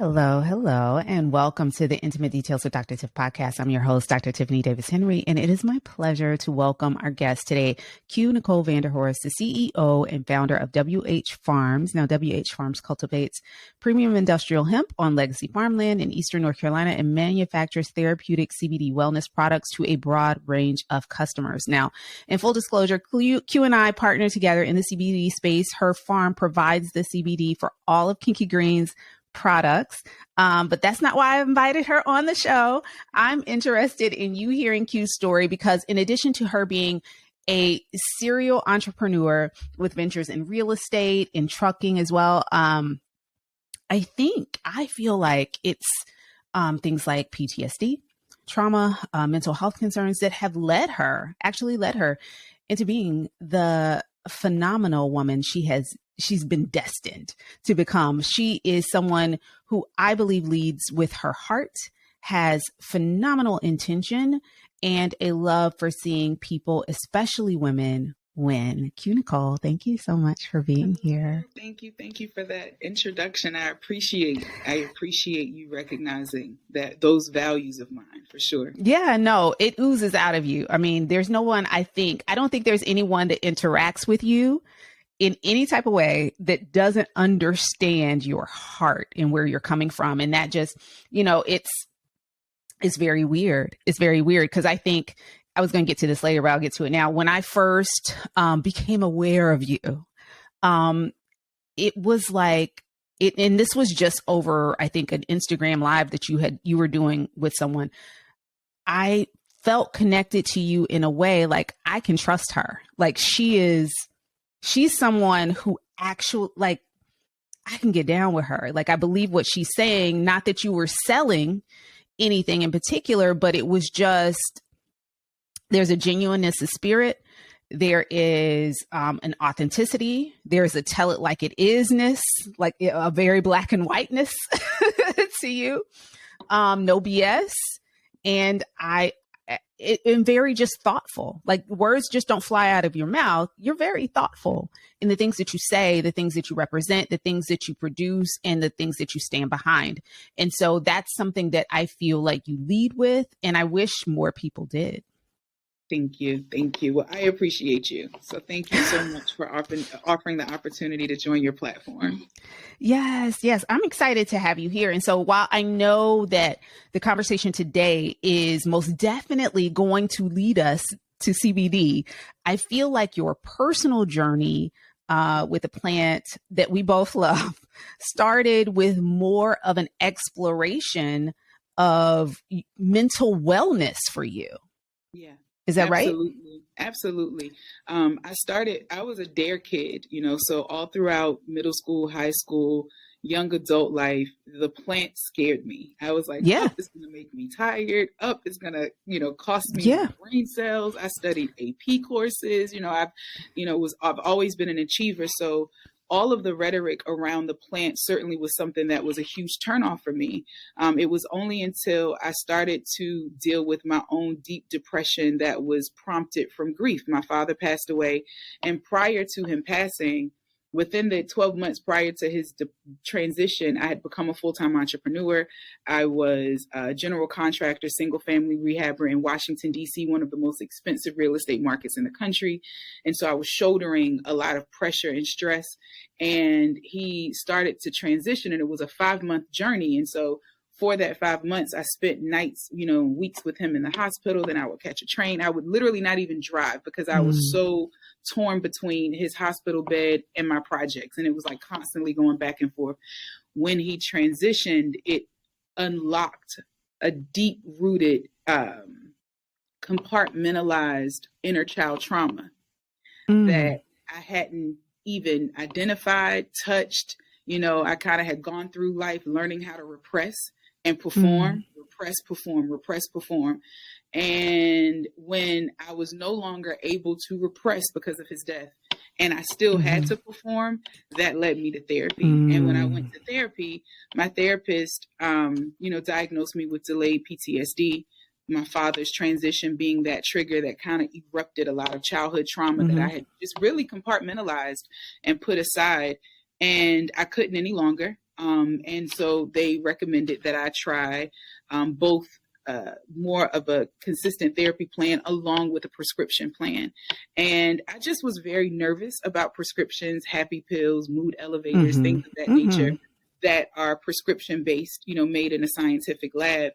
Hello, hello, and welcome to the Intimate Details with Dr. Tiff podcast. I'm your host, Dr. Tiffany Davis Henry, and it is my pleasure to welcome our guest today, Nicole Vanderhorst, the CEO and founder of WH Farms. Now, WH Farms cultivates premium industrial hemp on legacy farmland in Eastern North Carolina and manufactures therapeutic CBD wellness products to a broad range of customers. Now, in full disclosure, Q and I partner together in the CBD space. Her farm provides the CBD for all of Kinky Green's products. But that's not why I invited her on the show. I'm interested in you hearing Q's story because in addition to her being a serial entrepreneur with ventures in real estate, in trucking as well, I feel like it's things like PTSD, trauma, mental health concerns that have led her into being the phenomenal woman she's been destined to become. She is someone who I believe leads with her heart, has phenomenal intention, and a love for seeing people, especially women, win. Nicole, thank you so much for being here. Thank you for that introduction. I appreciate you recognizing those values of mine, for sure. Yeah, no, it oozes out of you. I mean, there's no one, I don't think there's anyone that interacts with you in any type of way that doesn't understand your heart and where you're coming from. And that just, it's very weird. It's very weird because I think I was going to get to this later, but I'll get to it now. When I first became aware of you, it was like and this was just over, I think, an Instagram live that you were doing with someone. I felt connected to you in a way like I can trust her. Like she's someone who actually, like, I can get down with her. Like, I believe what she's saying, not that you were selling anything in particular, but it was just, there's a genuineness of spirit. There is an authenticity. There's a tell it like it isness, like a very black and whiteness to you. No BS. And and very just thoughtful. Like words just don't fly out of your mouth. You're very thoughtful in the things that you say, the things that you represent, the things that you produce, and the things that you stand behind. And so that's something that I feel like you lead with, and I wish more people did. Thank you. Well, I appreciate you. So thank you so much for offering the opportunity to join your platform. Yes. I'm excited to have you here. And so while I know that the conversation today is most definitely going to lead us to CBD, I feel like your personal journey with a plant that we both love started with more of an exploration of mental wellness for you. Yeah. Is that right? Absolutely. I was a dare kid, so all throughout middle school, high school, young adult life, the plant scared me. I was like, yeah, it's going to make me tired. It's going to, cost me brain cells. I studied AP courses. I've always been an achiever. So all of the rhetoric around the plant certainly was something that was a huge turnoff for me. It was only until I started to deal with my own deep depression that was prompted from grief. My father passed away, and prior to him passing, within the 12 months prior to his transition, I had become a full-time entrepreneur. I was a general contractor, single-family rehabber in Washington, D.C., one of the most expensive real estate markets in the country. And so I was shouldering a lot of pressure and stress. And he started to transition, and it was a 5-month journey. And so for that 5 months, I spent nights, weeks with him in the hospital. Then I would catch a train. I would literally not even drive because I was so torn between his hospital bed and my projects. And it was like constantly going back and forth. When he transitioned, it unlocked a deep-rooted, compartmentalized inner child trauma that I hadn't even identified, touched. I kind of had gone through life learning how to repress and perform, repress, perform. And when I was no longer able to repress because of his death, and I still had to perform, that led me to therapy. And when I went to therapy, my therapist, diagnosed me with delayed PTSD. My father's transition being that trigger that kind of erupted a lot of childhood trauma that I had just really compartmentalized and put aside. And I couldn't any longer. And so they recommended that I try both more of a consistent therapy plan along with a prescription plan. And I just was very nervous about prescriptions, happy pills, mood elevators, things of that nature that are prescription based, made in a scientific lab.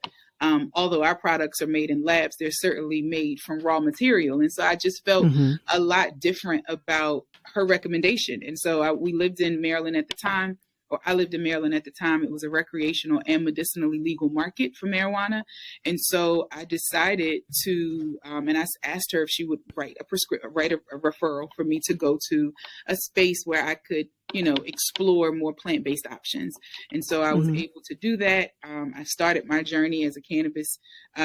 Although our products are made in labs, they're certainly made from raw material. And so I just felt a lot different about her recommendation. And so we lived in Maryland at the time. Or I lived in Maryland at the time. It was a recreational and medicinally legal market for marijuana. And so I decided to, and I asked her if she would write a referral for me to go to a space where I could, explore more plant-based options. And so I was able to do that. I started my journey as a cannabis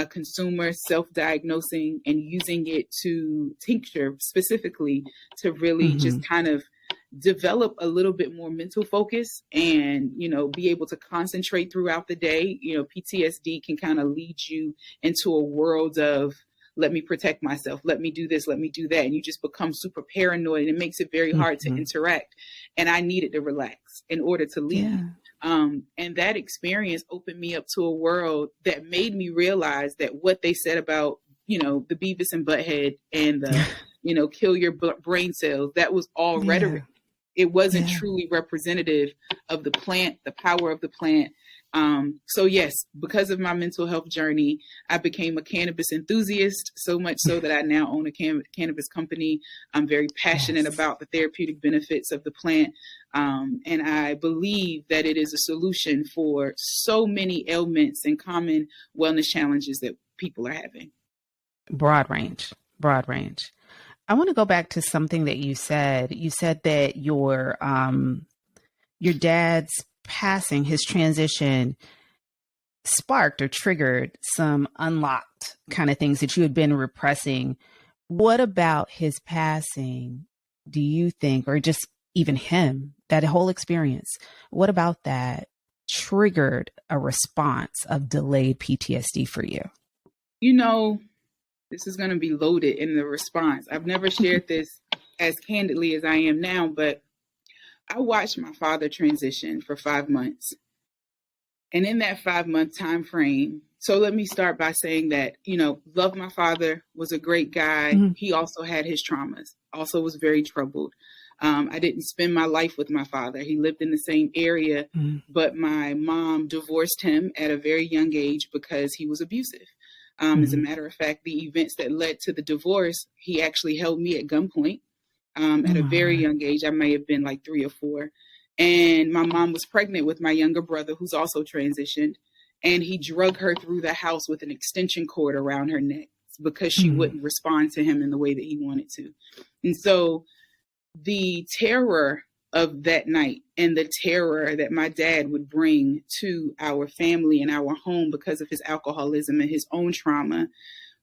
consumer, self-diagnosing and using it to tincture specifically to really just kind of develop a little bit more mental focus and, be able to concentrate throughout the day. PTSD can kind of lead you into a world of, let me protect myself, let me do this, let me do that. And you just become super paranoid and it makes it very hard to interact. And I needed to relax in order to leave. Yeah. And that experience opened me up to a world that made me realize that what they said about, the Beavis and Butthead and the, kill your brain cells, that was all rhetoric. It wasn't truly representative of the plant, the power of the plant. So yes, because of my mental health journey, I became a cannabis enthusiast, so much so that I now own a cannabis company. I'm very passionate about the therapeutic benefits of the plant. And I believe that it is a solution for so many ailments and common wellness challenges that people are having. Broad range. I want to go back to something that you said. You said that your dad's passing, his transition, sparked or triggered some unlocked kind of things that you had been repressing. What about his passing do you think, or just even him, that whole experience, what about that triggered a response of delayed PTSD for you? This is going to be loaded in the response. I've never shared this as candidly as I am now, but I watched my father transition for 5 months. And in that 5-month time frame, so let me start by saying that, love my father, was a great guy. He also had his traumas, also was very troubled. I didn't spend my life with my father. He lived in the same area, but my mom divorced him at a very young age because he was abusive. As a matter of fact, the events that led to the divorce, he actually held me at gunpoint at a very young age. I may have been like 3 or 4. And my mom was pregnant with my younger brother, who's also transitioned. And he drug her through the house with an extension cord around her neck because she wouldn't respond to him in the way that he wanted to. And so the terror of that night and the terror that my dad would bring to our family and our home because of his alcoholism and his own trauma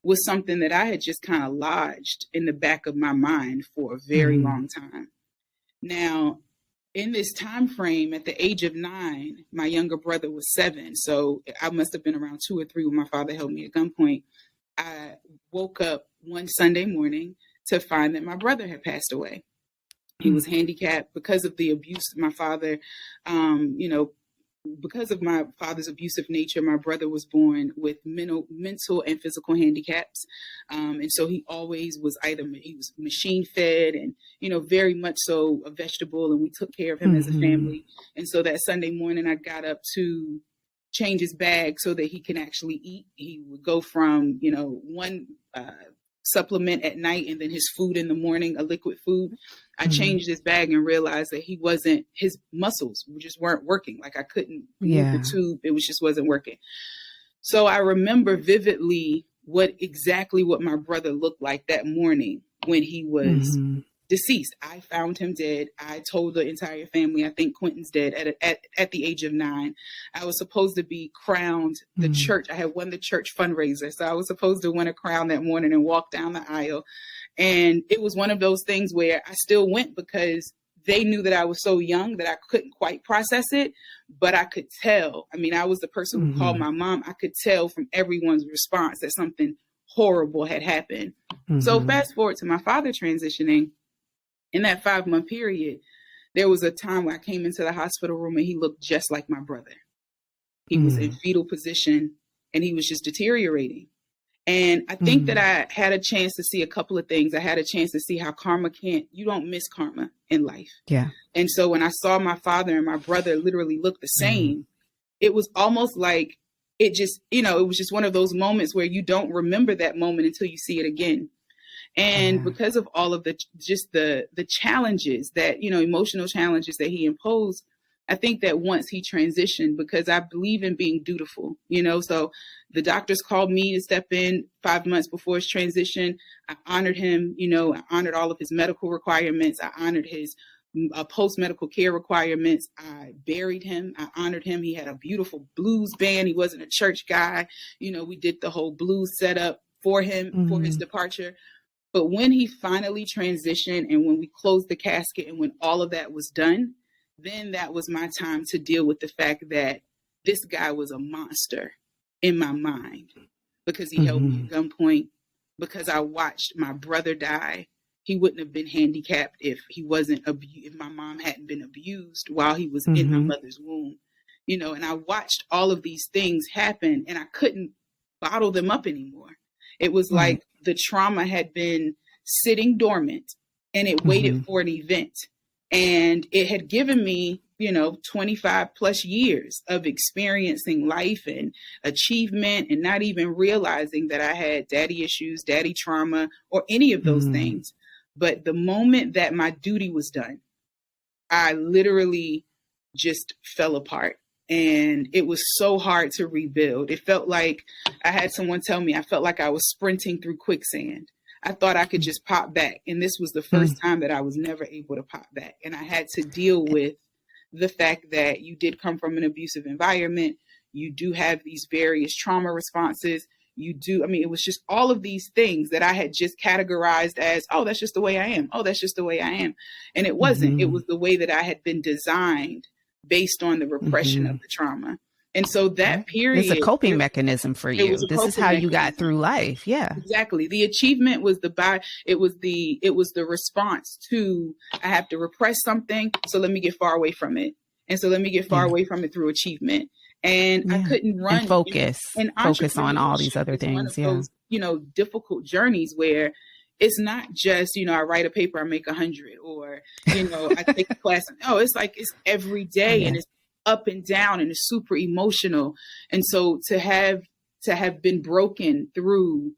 was something that I had just kind of lodged in the back of my mind for a very long time. Now, in this time frame, at the age of 9, my younger brother was 7. So I must have been around 2 or 3 when my father held me at gunpoint. I woke up one Sunday morning to find that my brother had passed away. He was handicapped because of the abuse of my father. Because of my father's abusive nature, my brother was born with mental and physical handicaps. And so he always was he was machine fed and, very much so a vegetable. And we took care of him as a family. And so that Sunday morning, I got up to change his bag so that he can actually eat. He would go from, one supplement at night and then his food in the morning, a liquid food. I changed his bag and realized that his muscles just weren't working. Like I couldn't move the tube. It just wasn't working. So I remember vividly exactly what my brother looked like that morning when he was deceased. I found him dead. I told the entire family, I think Quentin's dead at the age of 9. I was supposed to be crowned the church. I had won the church fundraiser. So I was supposed to win a crown that morning and walk down the aisle. And it was one of those things where I still went because they knew that I was so young that I couldn't quite process it, but I could tell. I mean, I was the person who called my mom. I could tell from everyone's response that something horrible had happened. So fast forward to my father transitioning. In that 5-month period, There was a time where I came into the hospital room and he looked just like my brother. He was in fetal position and he was just deteriorating. And I think that I had a chance to see a couple of things. I had a chance to see how you don't miss karma in life. Yeah. And so when I saw my father and my brother literally look the same, it was almost like it just, it was just one of those moments where you don't remember that moment until you see it again. And because of all of the challenges that, emotional challenges that he imposed, I think that once he transitioned, because I believe in being dutiful, so the doctors called me to step in 5 months before his transition. I honored him, I honored all of his medical requirements. I honored his post-medical care requirements. I buried him. I honored him. He had a beautiful blues band. He wasn't a church guy. We did the whole blues setup for him for his departure. But when he finally transitioned and when we closed the casket and when all of that was done, then that was my time to deal with the fact that this guy was a monster in my mind because he held me at gunpoint, because I watched my brother die. He wouldn't have been handicapped if if my mom hadn't been abused while he was in my mother's womb, and I watched all of these things happen and I couldn't bottle them up anymore. It was like the trauma had been sitting dormant and it waited for an event. And it had given me, 25 plus years of experiencing life and achievement and not even realizing that I had daddy issues, daddy trauma, or any of those things. But the moment that my duty was done, I literally just fell apart. And it was so hard to rebuild. It felt like I had someone tell me, I felt like I was sprinting through quicksand. I thought I could just pop back. And this was the first time that I was never able to pop back. And I had to deal with the fact that you did come from an abusive environment. You do have these various trauma responses. It was just all of these things that I had just categorized as, oh, that's just the way I am. Oh, that's just the way I am. And it wasn't. It was the way that I had been designed based on the repression of the trauma. And so that period, it's a coping mechanism for you. This is how you got through life. Yeah, exactly. The achievement was it was the response to, I have to repress something. So let me get far away from it. And so let me get far away from it through achievement. And I couldn't run and focus on all these other things. Those, difficult journeys where it's not just, I write a paper, I make 100, or, I take a class. No, it's like, it's every day and it's up and down and it's super emotional. And so to have been broken through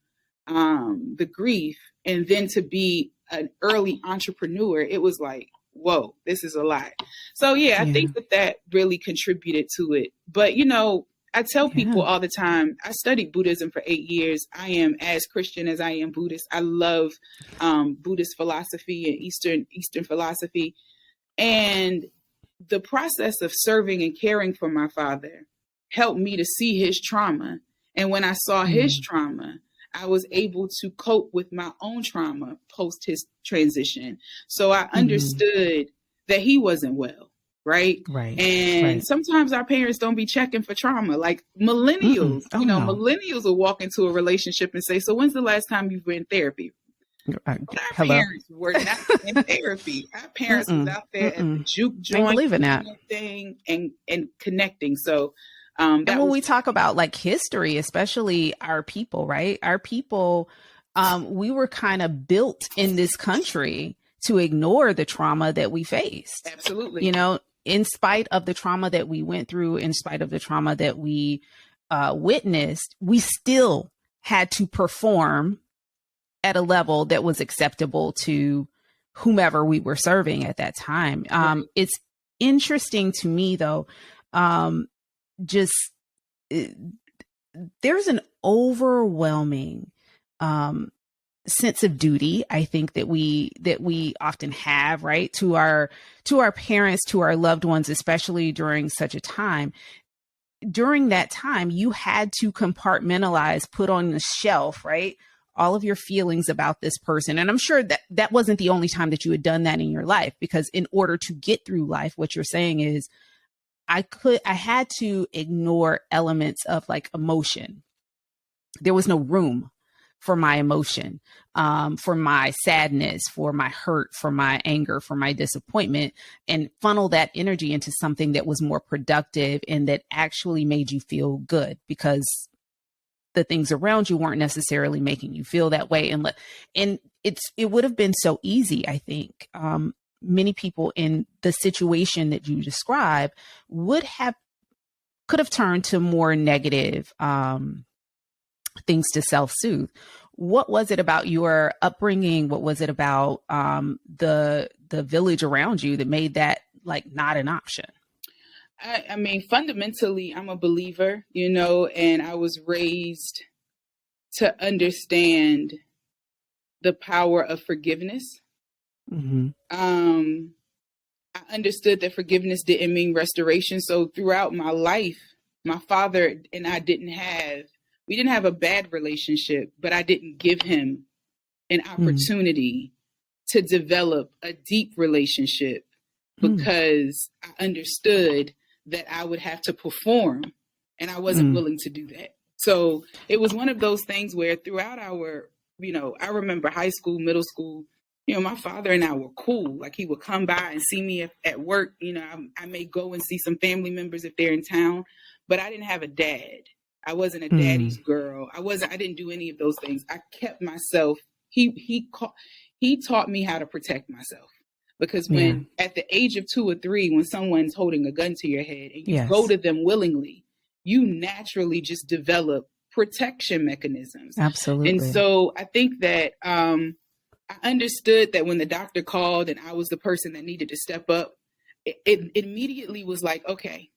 the grief and then to be an early entrepreneur, it was like, whoa, this is a lot. So I think that really contributed to it. But, I tell people all the time, I studied Buddhism for 8 years. I am as Christian as I am Buddhist. I love Buddhist philosophy and Eastern philosophy. And the process of serving and caring for my father helped me to see his trauma. And when I saw his trauma, I was able to cope with my own trauma post his transition. So I understood that he wasn't well. Right. And sometimes our parents don't be checking for trauma, like millennials. Millennials will walk into a relationship and say, so when's the last time you've been in therapy? Our parents were not in therapy. Our parents was out there at the juke joint thing and connecting. So and when we talk about like history, especially our people, right? Our people, we were kind of built in this country to ignore the trauma that we faced. Absolutely. In spite of the trauma that we went through, in spite of the trauma that we witnessed, we still had to perform at a level that was acceptable to whomever we were serving at that time. It's interesting to me, though, there's an overwhelming sense of duty, I think, that we often have, right, to our parents, to our loved ones, especially during such a time. During that time, you had to compartmentalize, put on the shelf, right, all of your feelings about this person. And I'm sure that wasn't the only time that you had done that in your life, because in order to get through life, what you're saying is I had to ignore elements of like emotion. There was no room for my emotion, for my sadness, for my hurt, for my anger, for my disappointment, and funnel that energy into something that was more productive and that actually made you feel good, because the things around you weren't necessarily making you feel that way. And it would have been so easy, I think. Many people in the situation that you describe could have turned to more negative things to self-soothe. What was it about your upbringing? What was it about the village around you that made that like not an option? I mean, fundamentally, I'm a believer, and I was raised to understand the power of forgiveness. Mm-hmm. I understood that forgiveness didn't mean restoration. So throughout my life, my father and I we didn't have a bad relationship, but I didn't give him an opportunity to develop a deep relationship because I understood that I would have to perform, and I wasn't willing to do that. So it was one of those things where throughout our, I remember high school, middle school, my father and I were cool. Like he would come by and see me at work. I may go and see some family members if they're in town, but I didn't have a dad. I wasn't a daddy's girl. I didn't do any of those things. I kept myself. He taught me how to protect myself. Because when at the age of 2 or 3, when someone's holding a gun to your head and you go to them willingly, you naturally just develop protection mechanisms. Absolutely. And so I think that I understood that when the doctor called and I was the person that needed to step up, it immediately was like, okay,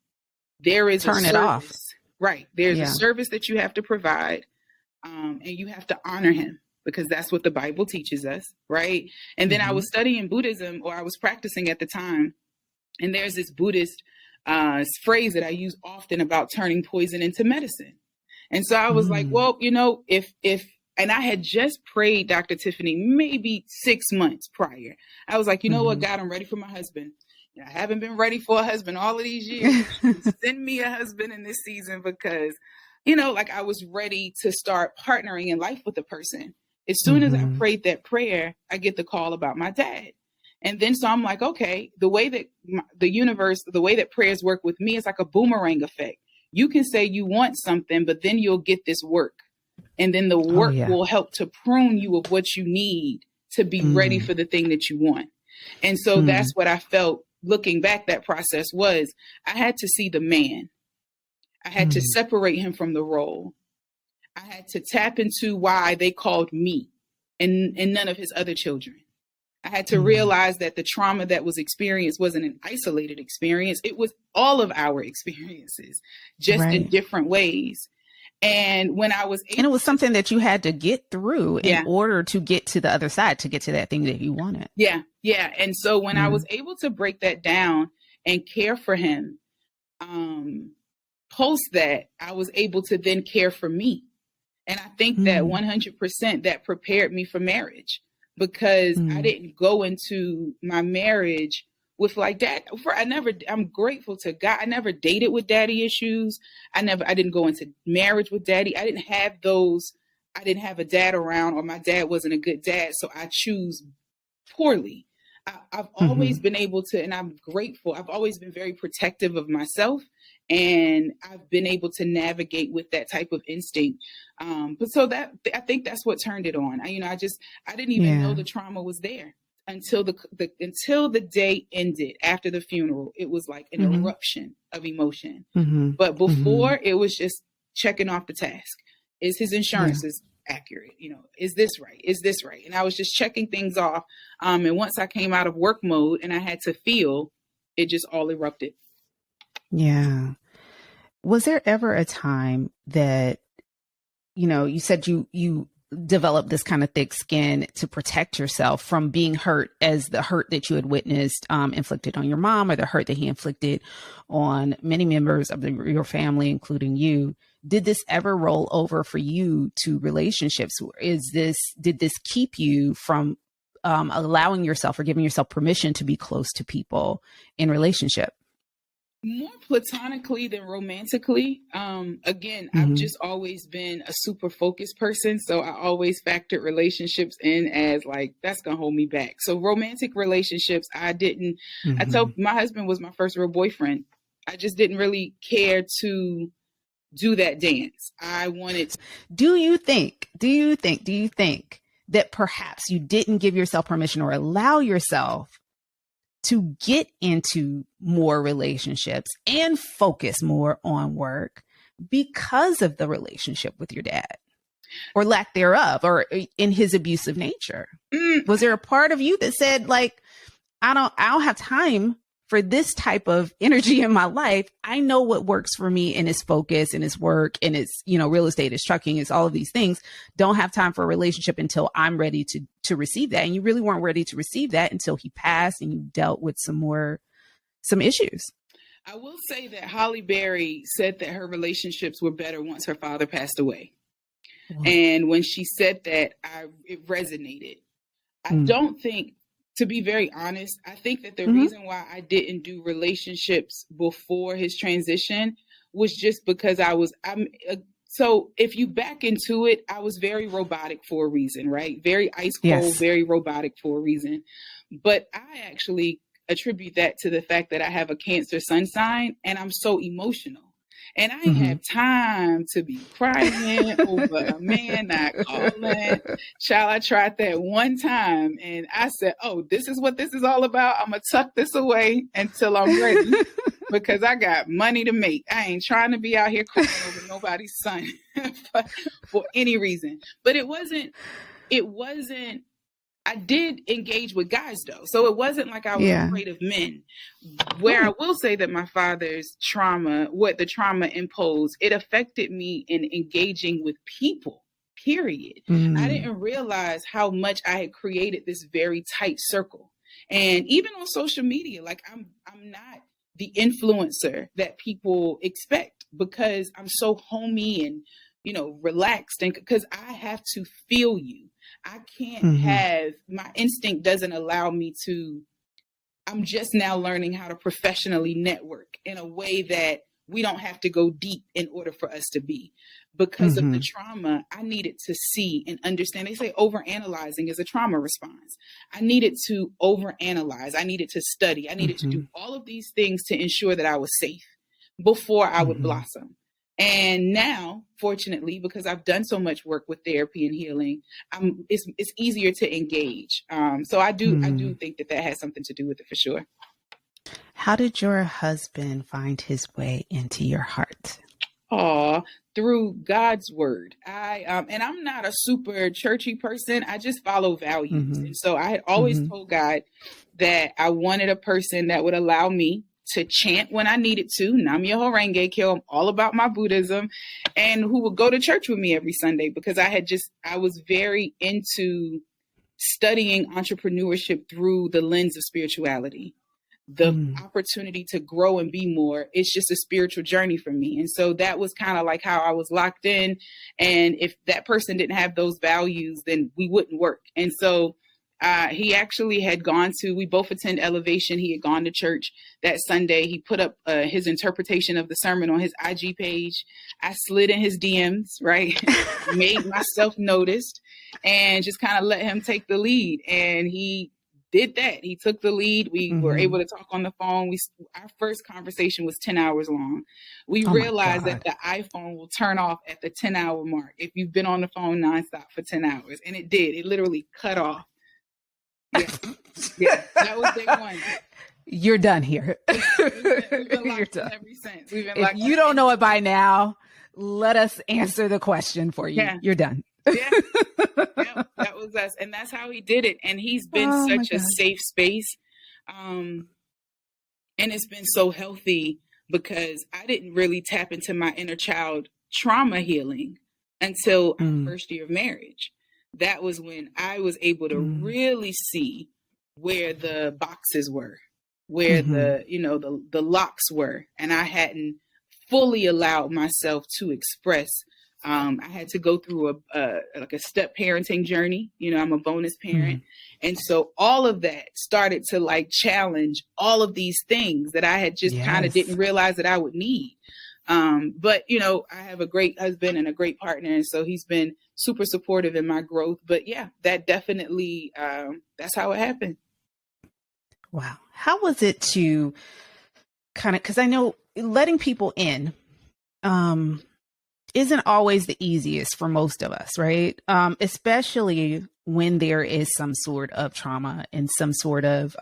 there is turn a service. It off. Right. There's a service that you have to provide, and you have to honor him, because that's what the Bible teaches us, right? And then I was studying Buddhism, or I was practicing at the time, and there's this Buddhist phrase that I use often about turning poison into medicine. And so I was like, well, if and I had just prayed, Dr. Tiffany, maybe 6 months prior. I was like, you know what, God, I'm ready for my husband. I haven't been ready for a husband all of these years. Send me a husband in this season, because, I was ready to start partnering in life with a person. As soon as I prayed that prayer, I get the call about my dad. And then so I'm like, okay, the way that the way that prayers work with me is like a boomerang effect. You can say you want something, but then you'll get this work. And then the work will help to prune you of what you need to be ready for the thing that you want. And so that's what I felt looking back. That process was, I had to see the man. I had to separate him from the role. I had to tap into why they called me and none of his other children. I had to realize that the trauma that was experienced wasn't an isolated experience. It was all of our experiences, just in different ways. And when I was able, and it was something that you had to get through in order to get to the other side, to get to that thing that you wanted. Yeah. Yeah. And so when I was able to break that down and care for him, post that, I was able to then care for me. And I think that 100% that prepared me for marriage, because I didn't go into my marriage with like that. I'm grateful to God. I never dated with daddy issues. I didn't go into marriage with daddy. I didn't have a dad around, or my dad wasn't a good dad. So I choose poorly. I've always been able to, and I'm grateful. I've always been very protective of myself, and I've been able to navigate with that type of instinct. But so that, I think that's what turned it on. I didn't even know the trauma was there until the day ended after the funeral. It was like an eruption of emotion. But before, it was just checking off the task. Is his insurance accurate? Is this right? Is this right? And I was just checking things off. And once I came out of work mode and I had to feel, it just all erupted. Yeah. Was there ever a time that, you said you developed this kind of thick skin to protect yourself from being hurt, as the hurt that you had witnessed inflicted on your mom, or the hurt that he inflicted on many members of your family, including you? Did this ever roll over for you to relationships? Did this keep you from allowing yourself or giving yourself permission to be close to people in relationship? More platonically than romantically. Again, I've just always been a super focused person. So I always factored relationships in as like, that's going to hold me back. So romantic relationships, I told my husband was my first real boyfriend. I just didn't really care to do that dance. I wanted to. Do you think that perhaps you didn't give yourself permission or allow yourself to get into more relationships and focus more on work because of the relationship with your dad or lack thereof, or in his abusive nature? Was there a part of you that said, like, I don't have time for this type of energy in my life? I know what works for me, and it's focus and it's work and it's, real estate, it's trucking, it's all of these things. Don't have time for a relationship until I'm ready to receive that. And you really weren't ready to receive that until he passed and you dealt with some issues. I will say that Holly Berry said that her relationships were better once her father passed away. Wow. And when she said that, it resonated. I don't think, to be very honest, I think that the reason why I didn't do relationships before his transition was just because so if you back into it, I was very robotic for a reason, right? Very ice cold, yes. Very robotic for a reason. But I actually attribute that to the fact that I have a Cancer sun sign and I'm so emotional. And I have time to be crying over a man not calling. Child, I tried that one time and I said, oh, this is what this is all about. I'm going to tuck this away until I'm ready because I got money to make. I ain't trying to be out here crying over nobody's son for any reason. But it wasn't, I did engage with guys though. So it wasn't like I was afraid of men. Where I will say that my father's trauma, what the trauma imposed, it affected me in engaging with people, period. I didn't realize how much I had created this very tight circle. And even on social media, like I'm not the influencer that people expect because I'm so homey and, relaxed, and because I have to feel you. I can't have, my instinct doesn't allow me to, I'm just now learning how to professionally network in a way that we don't have to go deep in order for us to be. Because of the trauma, I needed to see and understand. They say overanalyzing is a trauma response. I needed to overanalyze. I needed to study. I needed to do all of these things to ensure that I was safe before I would blossom. And now, fortunately, because I've done so much work with therapy and healing, it's easier to engage. So I do think that has something to do with it for sure. How did your husband find his way into your heart? Through God's word. And I'm not a super churchy person. I just follow values. And so I had always told God that I wanted a person that would allow me to chant when I needed to. Nam Myoho Renge Kyo. I'm all about my Buddhism, and who would go to church with me every Sunday because I was very into studying entrepreneurship through the lens of spirituality. The opportunity to grow and be more, it's just a spiritual journey for me. And so that was kind of like how I was locked in. And if that person didn't have those values, then we wouldn't work. And so he actually had we both attend Elevation. He had gone to church that Sunday. He put up his interpretation of the sermon on his IG page. I slid in his DMs, right? Made myself noticed and just kind of let him take the lead. And he did that. He took the lead. We were able to talk on the phone. Our first conversation was 10 hours long. We realized that the iPhone will turn off at the 10-hour mark if you've been on the phone nonstop for 10 hours. And it did. It literally cut off. Yeah, that was day one. You're done here. We've been locked done. Ever since. If you don't know it by now, let us answer the question for you. Yeah. You're done. Yeah, that was us. And that's how he did it. And he's been such a safe space. And it's been so healthy because I didn't really tap into my inner child trauma healing until our first year of marriage. That was when I was able to really see where the boxes were, where the locks were. And I hadn't fully allowed myself to express I had to go through like a step parenting journey. You know, I'm a bonus parent. And so all of that started to like challenge all of these things that I had just kind of didn't realize that I would need. But, you know, I have a great husband and a great partner. And so he's been super supportive in my growth. But yeah, that definitely, that's how it happened. Wow. How was it to kind of, because I know letting people in isn't always the easiest for most of us, right? Especially when there is some sort of trauma and some sort of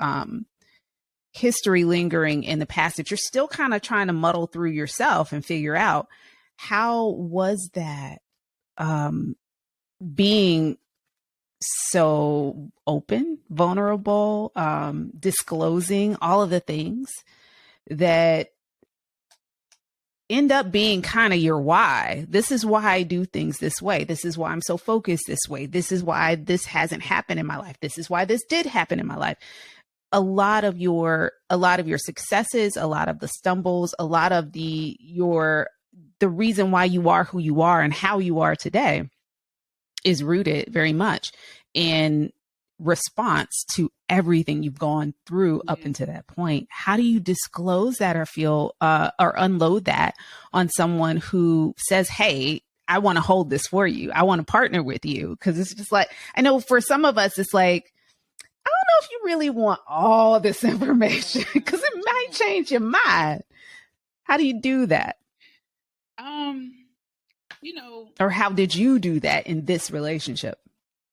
history lingering in the past that you're still kind of trying to muddle through yourself and figure out. How was that being so open, vulnerable, disclosing all of the things that end up being kind of your why? This is why I do things this way. This is why I'm so focused this way. This is why this hasn't happened in my life. This is why this did happen in my life. A lot of your successes, a lot of the stumbles, a lot of the reason why you are who you are and how you are today is rooted very much in response to everything you've gone through up until that point. How do you disclose that or feel or unload that on someone who says, hey, I want to hold this for you. I want to partner with you? Because it's just like, I know for some of us, it's like, I don't know if you really want all this information because it might change your mind. How do you do that? You know, or how did you do that in this relationship?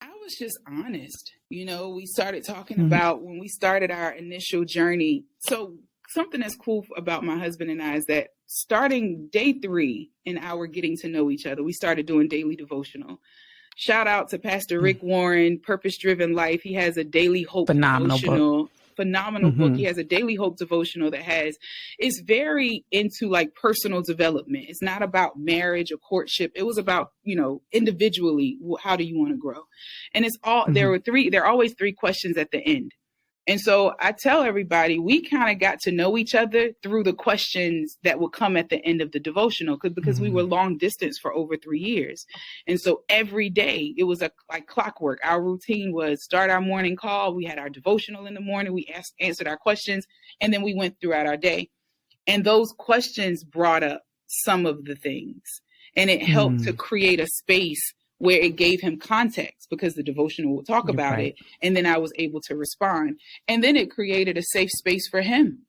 I was just honest. You know, we started talking about when we started our initial journey. So something that's cool about my husband and I is that starting day 3 in our getting to know each other, we started doing daily devotional. Shout out to Pastor Rick Warren, Purpose Driven Life. He has a daily hope devotional. Phenomenal book. He has a daily hope devotional that is very into like personal development. It's not about marriage or courtship. It was about, you know, individually, how do you want to grow? And it's all, there are always 3 questions at the end. And so I tell everybody, we kind of got to know each other through the questions that would come at the end of the devotional because we were long distance for over 3 years. And so every day it was like clockwork. Our routine was start our morning call. We had our devotional in the morning. We answered our questions, and then we went throughout our day. And those questions brought up some of the things, and it helped to create a space where it gave him context because the devotional would talk about it. And then I was able to respond. And then it created a safe space for him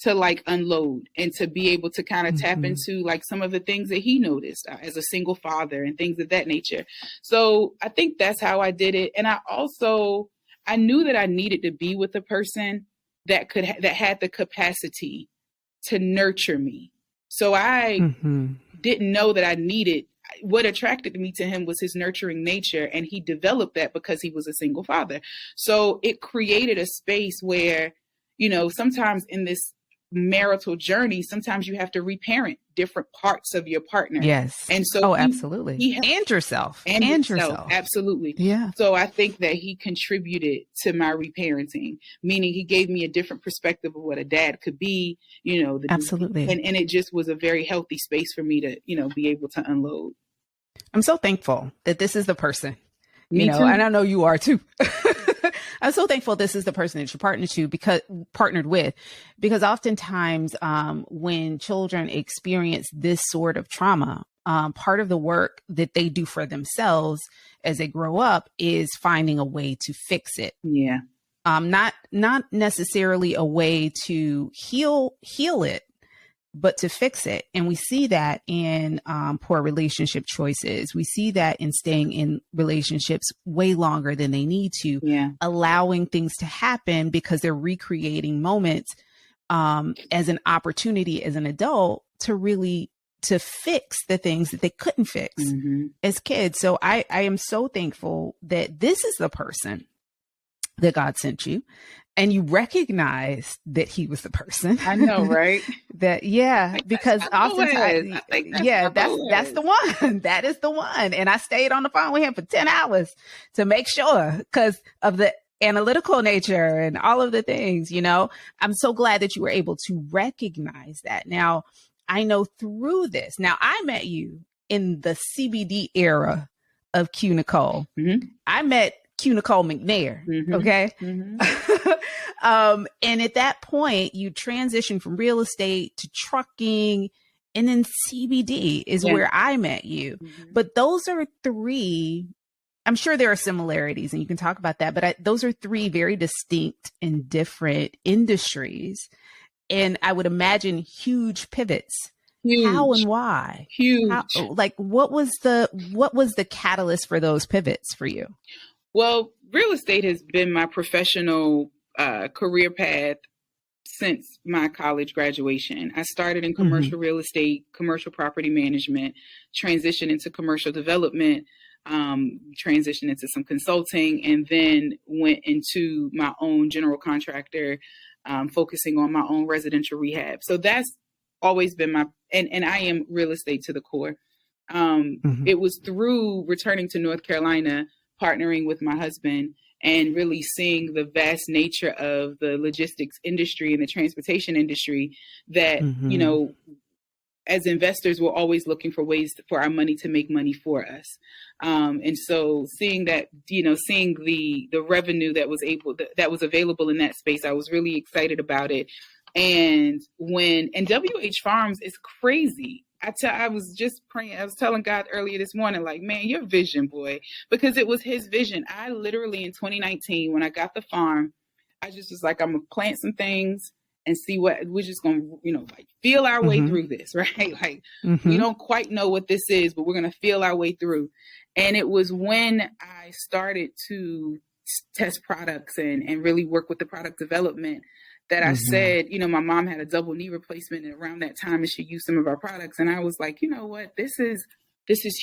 to like unload and to be able to kind of tap into like some of the things that he noticed as a single father and things of that nature. So I think that's how I did it. And I knew that I needed to be with a person that had the capacity to nurture me. So I didn't know that I needed. What attracted me to him was his nurturing nature, and he developed that because he was a single father. So it created a space where, you know, sometimes in this marital journey, sometimes you have to reparent different parts of your partner. Yes. And so absolutely. And yourself. And yourself. Absolutely. Yeah. So I think that he contributed to my reparenting, meaning he gave me a different perspective of what a dad could be, you know. Absolutely. And it just was a very healthy space for me to, you know, be able to unload. I'm so thankful that this is the person, Me you know, too. and I know you are too. I'm so thankful this is the person that you're partnered with, because oftentimes when children experience this sort of trauma, part of the work that they do for themselves as they grow up is finding a way to fix it. Yeah. Not necessarily a way to heal it, but to fix it. And we see that in poor relationship choices. We see that in staying in relationships way longer than they need to, allowing things to happen because they're recreating moments as an opportunity as an adult to fix the things that they couldn't fix as kids. So I am so thankful that this is the person that God sent you. And you recognized that he was the person. I know, right? Because oftentimes, that's the one. That is the one. And I stayed on the phone with him for 10 hours to make sure, because of the analytical nature and all of the things, you know. I'm so glad that you were able to recognize that. Now, I know through this, now I met you in the CBD era of Q Nicole. I met Q Nicole McNair. Okay. And at that point, you transitioned from real estate to trucking, and then CBD is where I met you. But those are three, I'm sure there are similarities and you can talk about that, but those are three very distinct and different industries. And I would imagine huge pivots. Huge. How and why? Huge. What was the catalyst for those pivots for you? Well, real estate has been my professional career path since my college graduation. I started in commercial real estate, commercial property management, transitioned into commercial development, transitioned into some consulting, and then went into my own general contractor, focusing on my own residential rehab. So that's always been and I am real estate to the core. It was through returning to North Carolina, partnering with my husband, and really seeing the vast nature of the logistics industry and the transportation industry that, you know, as investors, we're always looking for ways for our money to make money for us. And so seeing that, you know, seeing the revenue that was available in that space, I was really excited about it. And WH Farms is crazy. I was just praying. I was telling God earlier this morning, like, man, your vision, boy, because it was his vision. I literally in 2019, when I got the farm, I just was like, I'm going to plant some things and see what we're just going to, you know, like feel our way through this, right? Like we don't quite know what this is, but we're going to feel our way through. And it was when I started to test products and really work with the product development that I said, you know, my mom had a double knee replacement and around that time and she used some of our products. And I was like, you know what, this is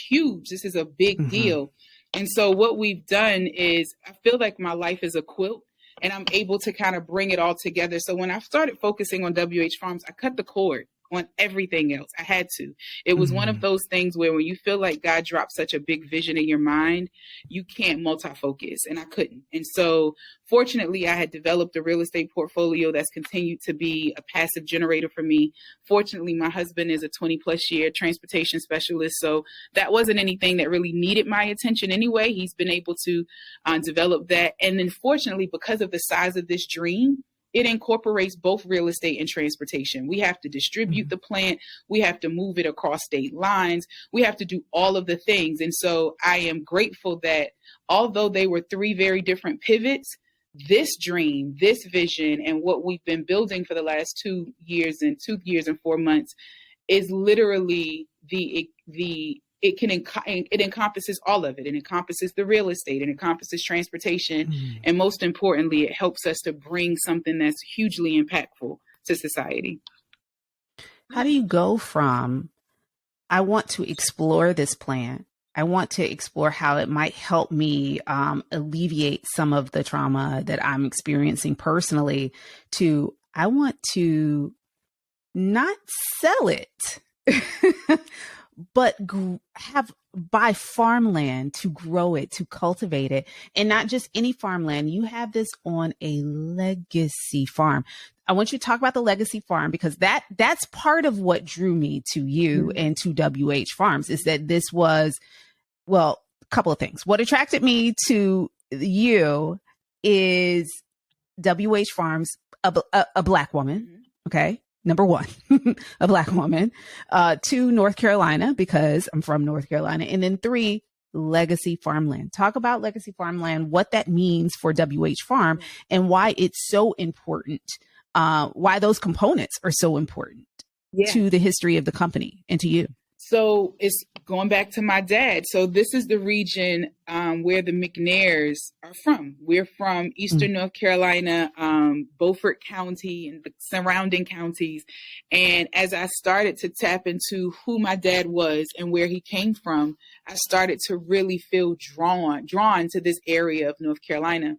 huge. This is a big deal. And so what we've done is I feel like my life is a quilt and I'm able to kind of bring it all together. So when I started focusing on WH Farms, I cut the cord on everything else. I had to. It was one of those things where when you feel like God dropped such a big vision in your mind, you can't multi-focus, and I couldn't. And so fortunately, I had developed a real estate portfolio that's continued to be a passive generator for me. Fortunately, my husband is a 20 plus year transportation specialist. So that wasn't anything that really needed my attention anyway. He's been able to develop that. And then fortunately, because of the size of this dream, it incorporates both real estate and transportation. We have to distribute the plant. We have to move it across state lines. We have to do all of the things. And so I am grateful that although they were three very different pivots, this dream, this vision, and what we've been building for the last 2 years and 4 months is literally it encompasses all of it. It encompasses the real estate, it encompasses transportation. And most importantly, it helps us to bring something that's hugely impactful to society. How do you go from, I want to explore this plant, I want to explore how it might help me alleviate some of the trauma that I'm experiencing personally, to I want to not sell it, but buy farmland to grow it, to cultivate it, and not just any farmland. You have this on a legacy farm. I want you to talk about the legacy farm, because that's part of what drew me to you and to WH Farms, is that this was, well, a couple of things. What attracted me to you is WH Farms, a Black woman. Okay. Number one, a Black woman, 2, North Carolina, because I'm from North Carolina. And then 3, legacy farmland. Talk about legacy farmland, what that means for WH Farm and why it's so important, why those components are so important to the history of the company and to you. So it's going back to my dad. So this is the region where the McNairs are from. We're from Eastern North Carolina, Beaufort County and the surrounding counties. And as I started to tap into who my dad was and where he came from, I started to really feel drawn to this area of North Carolina.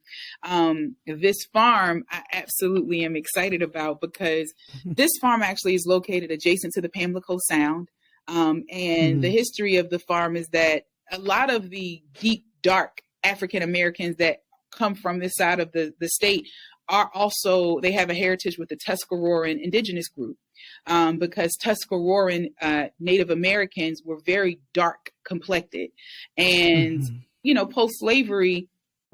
This farm I absolutely am excited about, because this farm actually is located adjacent to the Pamlico Sound. And the history of the farm is that a lot of the deep, dark African Americans that come from this side of the state are also, they have a heritage with the Tuscaroran indigenous group. because Tuscaroran Native Americans were very dark complected. And, post-slavery,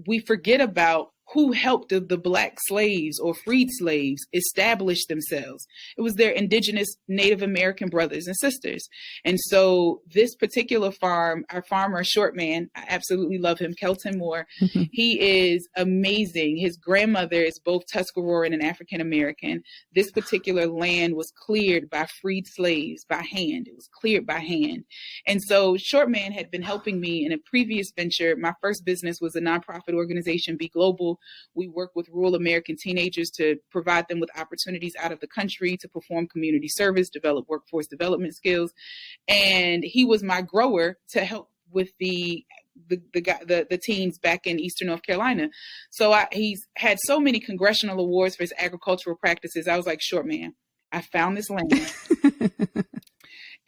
we forget about who helped the Black slaves or freed slaves establish themselves. It was their indigenous Native American brothers and sisters. And so this particular farm, our farmer, Shortman, I absolutely love him, Kelton Moore. He is amazing. His grandmother is both Tuscaroran and African American. This particular land was cleared by freed slaves by hand. It was cleared by hand. And so Shortman had been helping me in a previous venture. My first business was a nonprofit organization, Be Global. We work with rural American teenagers to provide them with opportunities out of the country to perform community service, develop workforce development skills. And he was my grower to help with the teens back in Eastern North Carolina. So he's had so many congressional awards for his agricultural practices. I was like, Shortman, I found this land.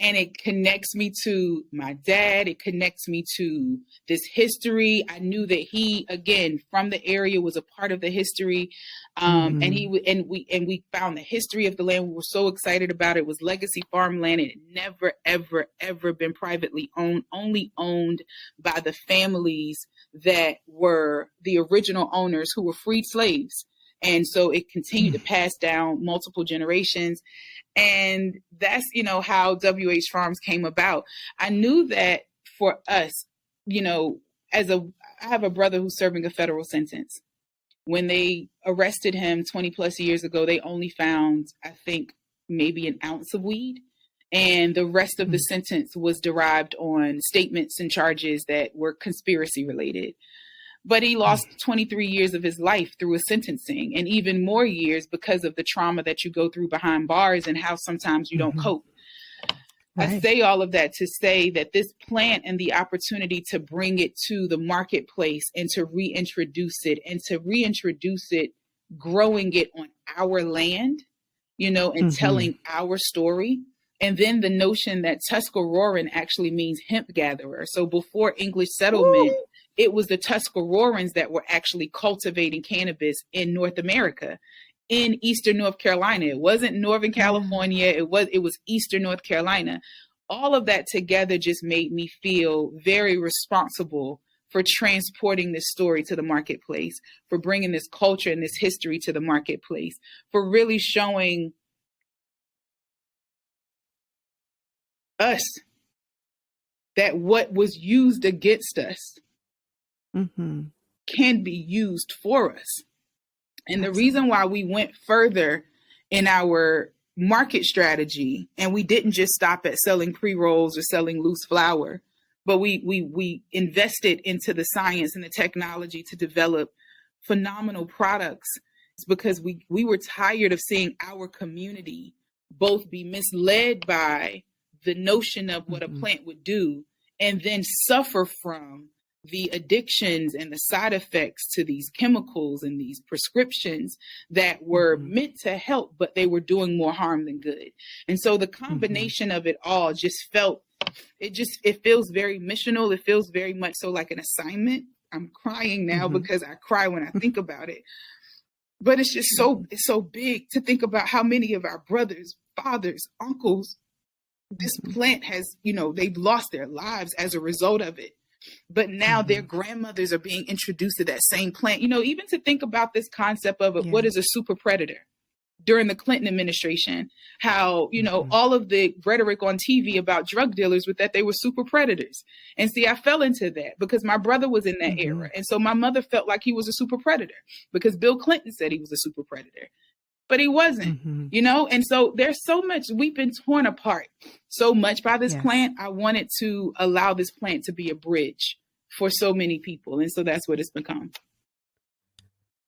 And it connects me to my dad. It connects me to this history. I knew that he, again, from the area, was a part of the history. And we found the history of the land. We were so excited about it. It was legacy farmland. It had never, ever, ever been privately owned, only owned by the families that were the original owners who were freed slaves. And so it continued to pass down multiple generations. And that's, how WH Farms came about. I knew that for us, I have a brother who's serving a federal sentence. When they arrested him 20 plus years ago, they only found, I think, maybe an ounce of weed. And the rest of the sentence was derived on statements and charges that were conspiracy related. But he lost 23 years of his life through a sentencing, and even more years because of the trauma that you go through behind bars and how sometimes you don't cope. Right. I say all of that to say that this plant and the opportunity to bring it to the marketplace and to reintroduce it, growing it on our land, and telling our story. And then the notion that Tuscaroran actually means hemp gatherer. So before English settlement, it was the Tuscarorans that were actually cultivating cannabis in North America, in Eastern North Carolina. It wasn't Northern California. It was Eastern North Carolina. All of that together just made me feel very responsible for transporting this story to the marketplace, for bringing this culture and this history to the marketplace, for really showing us that what was used against us can be used for us. And the reason why we went further in our market strategy, and we didn't just stop at selling pre-rolls or selling loose flower, but we invested into the science and the technology to develop phenomenal products, is because we were tired of seeing our community both be misled by the notion of what a plant would do and then suffer from the addictions and the side effects to these chemicals and these prescriptions that were meant to help, but they were doing more harm than good. And so the combination of it all just it feels very missional. It feels very much so like an assignment. I'm crying now because I cry when I think about it. But it's just it's so big to think about how many of our brothers, fathers, uncles, this plant has, they've lost their lives as a result of it. But now their grandmothers are being introduced to that same plant. Even to think about this concept of what is a super predator during the Clinton administration, how, all of the rhetoric on TV about drug dealers was that they were super predators. And see, I fell into that because my brother was in that era. And so my mother felt like he was a super predator because Bill Clinton said he was a super predator. But he wasn't, and so there's so much, we've been torn apart so much by this plant. I wanted to allow this plant to be a bridge for so many people. And so that's what it's become.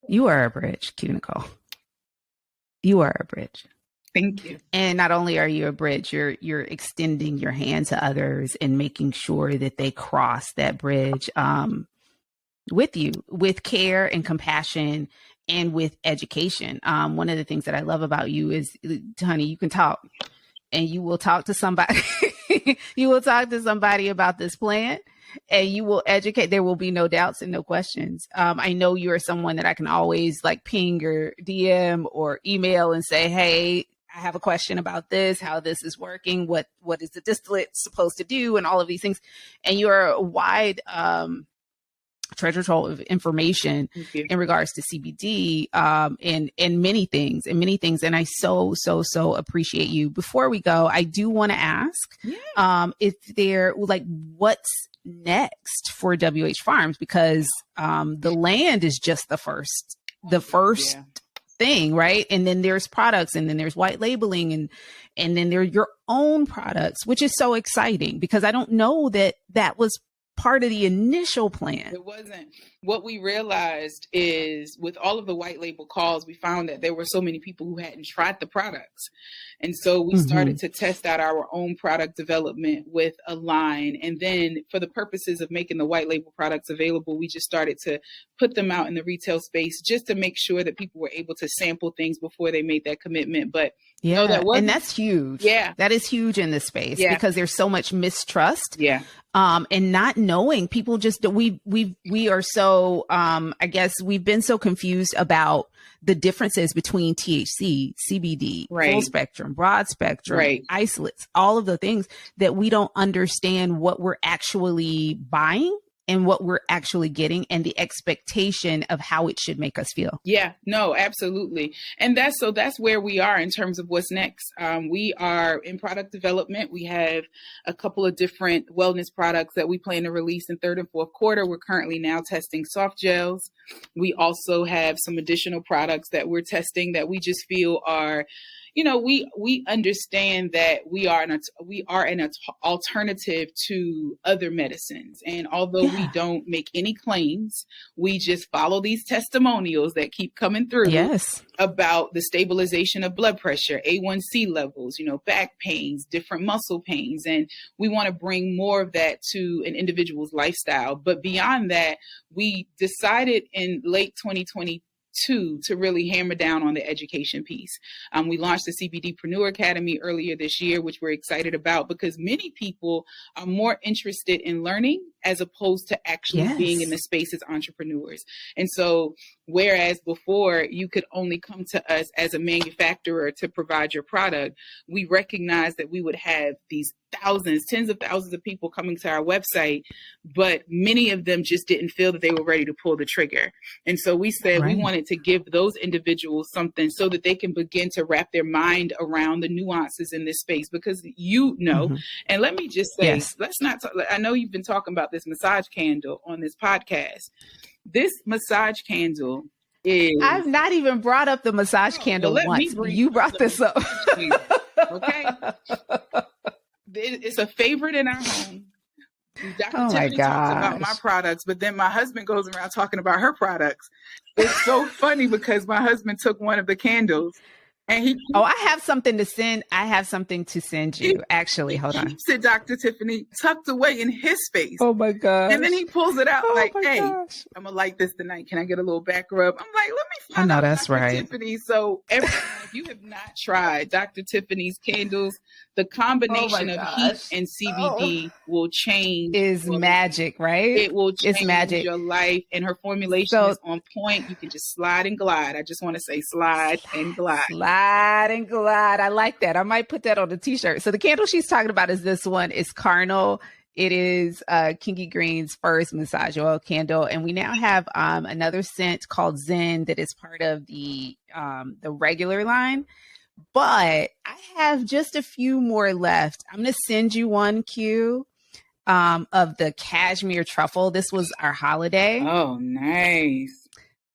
You are a bridge, Q Nicole. You are a bridge. Thank you. And not only are you a bridge, you're extending your hand to others and making sure that they cross that bridge with you, with care and compassion and with education. One of the things that I love about you is, honey, you can talk and you will talk to somebody. You will talk to somebody about this plant and you will educate. There will be no doubts and no questions. I know you are someone that I can always ping or DM or email and say, hey, I have a question about this, how this is working, what is the distillate supposed to do, and all of these things. And you're wide treasure trove of information in regards to CBD and many things. And I so appreciate you. Before we go, I do want to ask if there, like, what's next for WH Farms, because the land is just the first thing, right? And then there's products, and then there's white labeling, and then there are your own products, which is so exciting, because I don't know that was part of the initial plan. It wasn't. What we realized is, with all of the white label calls, we found that there were so many people who hadn't tried the products. And so we started to test out our own product development with a line. And then for the purposes of making the white label products available, we just started to put them out in the retail space just to make sure that people were able to sample things before they made that commitment. But and that's huge. Yeah. That is huge in this space because there's so much mistrust. Yeah. And not knowing, people just, we are so, I guess we've been so confused about the differences between THC, CBD, full spectrum, broad spectrum, isolates, all of the things that we don't understand what we're actually buying and what we're actually getting, and the expectation of how it should make us feel. Yeah, no, absolutely. And that's where we are in terms of what's next. We are in product development. We have a couple of different wellness products that we plan to release in third and fourth quarter. We're currently now testing soft gels. We also have some additional products that we're testing that we just feel are, we understand that we are an alternative to other medicines. And although we don't make any claims, we just follow these testimonials that keep coming through about the stabilization of blood pressure, A1C levels, back pains, different muscle pains. And we want to bring more of that to an individual's lifestyle. But beyond that, we decided in late 2022 to really hammer down on the education piece. We launched the CBDpreneur Academy earlier this year, which we're excited about, because many people are more interested in learning as opposed to actually being in the space as entrepreneurs. And so, whereas before you could only come to us as a manufacturer to provide your product, we recognized that we would have these tens of thousands of people coming to our website, but many of them just didn't feel that they were ready to pull the trigger. And so we said we wanted to give those individuals something so that they can begin to wrap their mind around the nuances in this space, because and let me just say, let's not talk, I know you've been talking about this massage candle on this podcast. This massage candle is... I've not even brought up the massage candle once. You brought this up. Okay. It's a favorite in our home. Dr. Oh Tiffany talks about my products, but then my husband goes around talking about her products. It's so funny because my husband took one of the candles and I have something to send. I have something to send you. Actually, hold on. Keeps it, Dr. Tiffany, tucked away in his space. Oh my God. And then he pulls it out hey, I'm gonna light this tonight. Can I get a little back rub? I'm like, let me find out. That's Dr. right. Tiffany. So everyone, if you have not tried Dr. Tiffany's candles, the combination of heat and CBD will change. Is magic, right? It will change your life, and her formulation is on point. You can just slide and glide. I just want to say slide and glide. Slide and glide. I like that. I might put that on a t-shirt. So the candle she's talking about is this one. It's Carnal. It is Kinky Green's first massage oil candle. And we now have another scent called Zen that is part of the regular line. But I have just a few more left. I'm going to send you one, Q, of the cashmere truffle. This was our holiday. Oh, nice.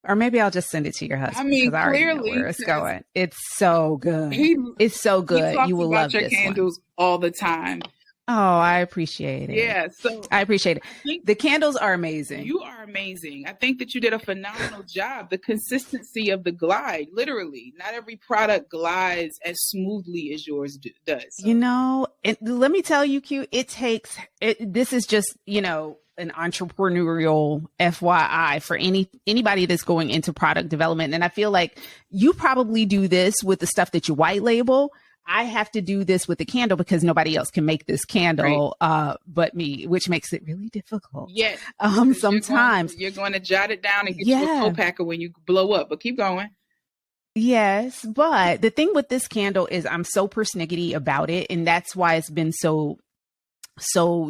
Or maybe I'll just send it to your husband. I mean, I already know where it's going. It's so good. It's so good. You will love this one. He talks about your candles all the time. Oh, I appreciate it. Yeah, so I appreciate it. The candles are amazing. You are amazing. I think that you did a phenomenal job. The consistency of the glide, literally, not every product glides as smoothly as yours does. So. And let me tell you, Q, this is just, an entrepreneurial FYI for anybody that's going into product development. And I feel like you probably do this with the stuff that you white label. I have to do this with the candle because nobody else can make this candle but me, which makes it really difficult. Yes. Sometimes you're going to jot it down and get you a co-packer when you blow up, but keep going. Yes, but the thing with this candle is I'm so persnickety about it, and that's why it's been so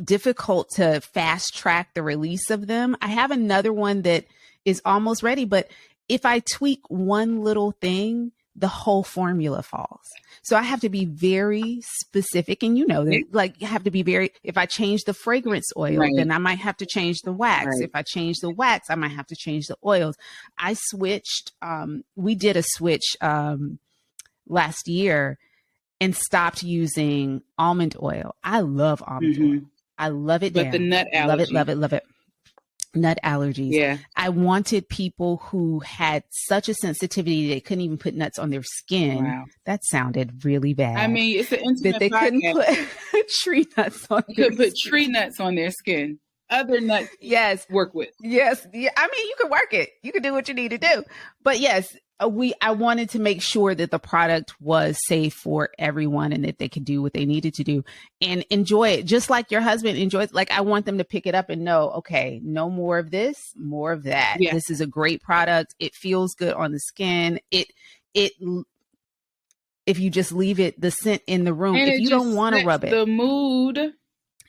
difficult to fast track the release of them. I have another one that is almost ready, but if I tweak one little thing, the whole formula falls. So I have to be very specific, and you know that, like, you have to be very, if I change the fragrance oil, Right. then I might have to change the wax. Right. If I change the wax, I might have to change the oils. I switched, we did a switch last year and stopped using almond oil. I love almond oil. I love it. But the nut allergy. Love it, love it, love it. Nut allergies. Yeah. I wanted people who had such a sensitivity they couldn't even put nuts on their skin. Wow. That sounded really bad. I mean, it's an intimate that they podcast. couldn't put tree nuts on They their could put skin. tree nuts on their skin. Other nuts, yes, work with. Yes, yeah. I mean, you can work it. You can do what you need to do. But yes, I wanted to make sure that the product was safe for everyone and that they could do what they needed to do and enjoy it, just like your husband enjoys. Like, I want them to pick it up and know, okay, no more of this, more of that. Yeah. This is a great product. It feels good on the skin. It if you just leave it, the scent in the room, and if you don't want to rub it, the mood.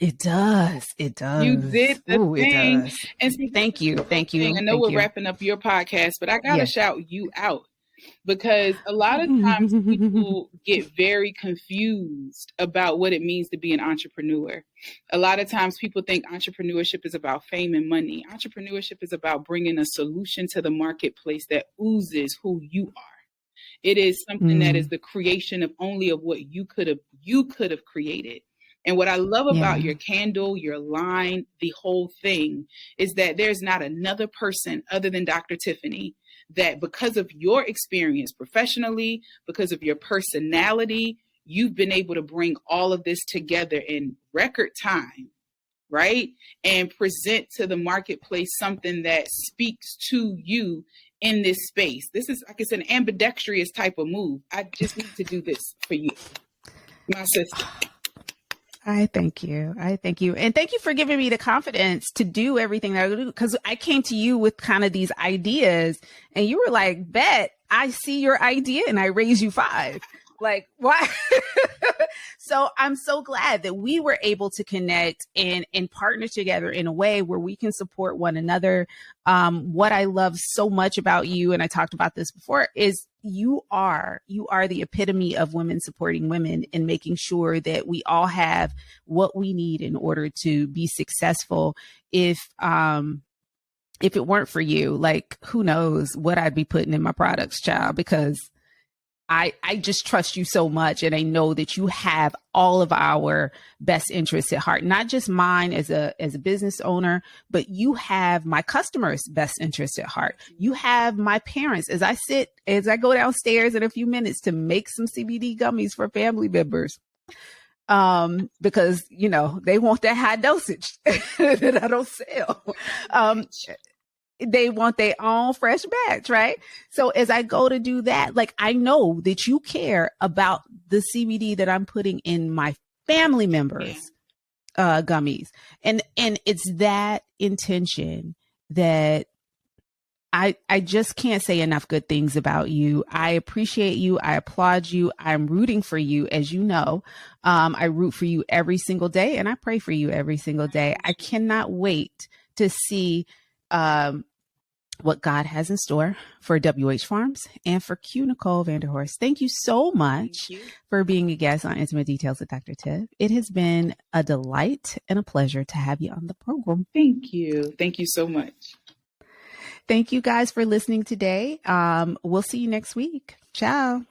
It does. It does. You did the thing. It does. And thank you. Thank you. I know we're wrapping up your podcast, but I got to shout you out, because a lot of times people get very confused about what it means to be an entrepreneur. A lot of times people think entrepreneurship is about fame and money. Entrepreneurship is about bringing a solution to the marketplace that oozes who you are. It is something that is the creation of what you could have created. And what I love about your candle, your line, the whole thing, is that there's not another person other than Dr. Tiffany that, because of your experience professionally, because of your personality, you've been able to bring all of this together in record time, right? And present to the marketplace something that speaks to you in this space. This is, like, it's an ambidextrous type of move. I just need to do this for you, my sister. I thank you. And thank you for giving me the confidence to do everything that I do. Because I came to you with kind of these ideas and you were like, bet, I see your idea and I raise you 5. Like, why? So I'm so glad that we were able to connect and partner together in a way where we can support one another. What I love so much about you, and I talked about this before, is you are the epitome of women supporting women and making sure that we all have what we need in order to be successful. If it weren't for you, like, who knows what I'd be putting in my products, child, because I just trust you so much. And I know that you have all of our best interests at heart, not just mine as a business owner, but you have my customers' best interests at heart. You have my parents, as I go downstairs in a few minutes to make some CBD gummies for family members. Because, you know, they want that high dosage that I don't sell. They want their own fresh batch, right? So as I go to do that, like, I know that you care about the CBD that I'm putting in my family members' gummies. And it's that intention that I just can't say enough good things about you. I appreciate you. I applaud you. I'm rooting for you, as you know. I root for you every single day, and I pray for you every single day. I cannot wait to see what God has in store for WH Farms and for Nicole Vanderhorst. Thank you so much for being a guest on Intimate Details with Dr. Tiff. It has been a delight and a pleasure to have you on the program. Thank you. Thank you so much. Thank you guys for listening today. We'll see you next week. Ciao.